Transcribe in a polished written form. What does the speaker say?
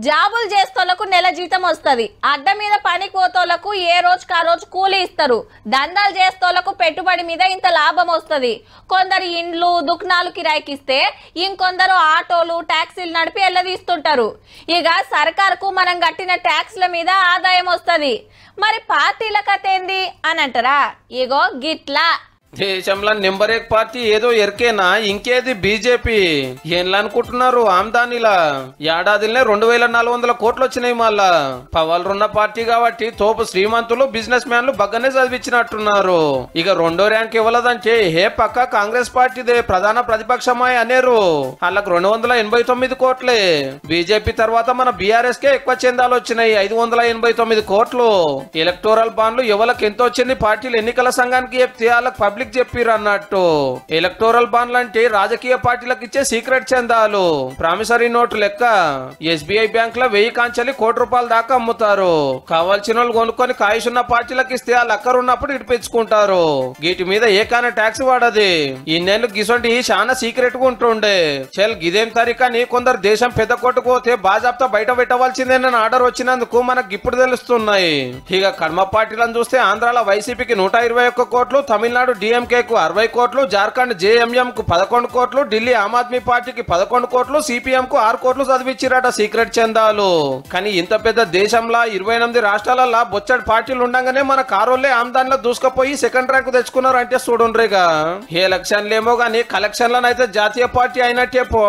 జాబులు చేస్తోళ్లకు నెల జీతం వస్తుంది. అడ్డ మీద పనికి పోతోళ్లకు ఏ రోజుకి ఆ రోజు కూలీ ఇస్తారు. దందాలు చేస్తోళ్లకు పెట్టుబడి మీద ఇంత లాభం వస్తుంది. కొందరు ఇండ్లు దుకాణాలు కిరాయికిస్తే ఇంకొందరు ఆటోలు టాక్సీలు నడిపి ఎల్లదీస్తుంటారు. ఇక సర్కారుకు మనం కట్టిన ట్యాక్స్ల మీద ఆదాయం వస్తుంది. మరి పార్టీల కథ ఏంది అని అంటారా? ఇగో గిట్లా దేశంలో నెంబర్ 1 పార్టీ ఏదో ఎరికేనా, ఇంకేది బీజేపీ. ఏంలా అనుకుంటున్నారు? ఆమ్దానిలా ఏడాదిలో 2400 కోట్లు వచ్చినాయి. మళ్ళా పవర్లున్న పార్టీ కాబట్టి తోపు శ్రీమంతులు బిజినెస్ మ్యాన్లు బగ్గనే చదివించినట్టున్నారు. ఇక రెండో ర్యాంక్ ఇవ్వలేదంటే ఏ పక్క కాంగ్రెస్ పార్టీదే ప్రధాన ప్రతిపక్షమాయ అనేరు. వాళ్ళకు 289 కోట్లే. బీజేపీ తర్వాత మన బీఆర్ఎస్ కే ఎక్కువ చందాలు వచ్చినాయి, 589 కోట్లు. ఎలక్టోరల్ బాండ్లు ఎవరికి ఎంత వచ్చింది పార్టీలు ఎన్నికల సంఘానికి చెప్తే వాళ్ళకి పబ్లిక్ చెప్పిరు అన్నట్టు. ఎలక్టోరల్ బాండ్లు అంటే రాజకీయ పార్టీలకు ఇచ్చే సీక్రెట్ చందాలు. ప్రామిసరీ నోటు లెక్క ఎస్బీఐ బ్యాంక్ లో 1000 కాంచెలి కోటి రూపాయల దాకా అమ్ముతారు. కావాల్సిన వాళ్ళు కొనుక్కొని కాయసున్న పార్టీలకు ఇస్తే ఆ లక్కరున్నప్పుడు ఇడిపించుకుంటారు. వీటి మీద ఏకాన ట్యాక్స్ వాడది. ఇన్నేళ్లు గిసొంటి చాలా సీక్రెట్ గా ఉంటుండే. చెల్ గిదేం తరికని కొందరు దేశం పెద్ద కొట్టుకుపోతే బాజాప్తా బయట పెట్టవలసిందేనని ఆర్డర్ వచ్చినందుకు మనకు ఇప్పుడు తెలుస్తున్నాయి. ఇక కర్మ పార్టీలను చూస్తే ఆంధ్రాలో వైసీపీకి 121 కోట్లు, తమిళనాడు DMK కు 60 కోట్లు, జార్ఖండ్ JMM కు 11 కోట్లు, ఢిల్లీ ఆమ్ ఆద్మీ పార్టీకి 11 కోట్లు, CPM కు 6 కోట్లు చదివిచ్చిరట సీక్రెట్ చందాలు. కానీ ఇంత పెద్ద దేశంలో 28 రాష్ట్రాలలో బొచ్చడి పార్టీలు ఉండగానే మన కారోళ్లే ఆమ్దానిలో దూసుకుపోయి సెకండ్ ర్యాంక్ తెచ్చుకున్నారు అంటే చూడుండ్రిగా. ఏ ఎలక్షన్లేమో గానీ కలెక్షన్లనైతే జాతీయ పార్టీ అయినట్టే పో.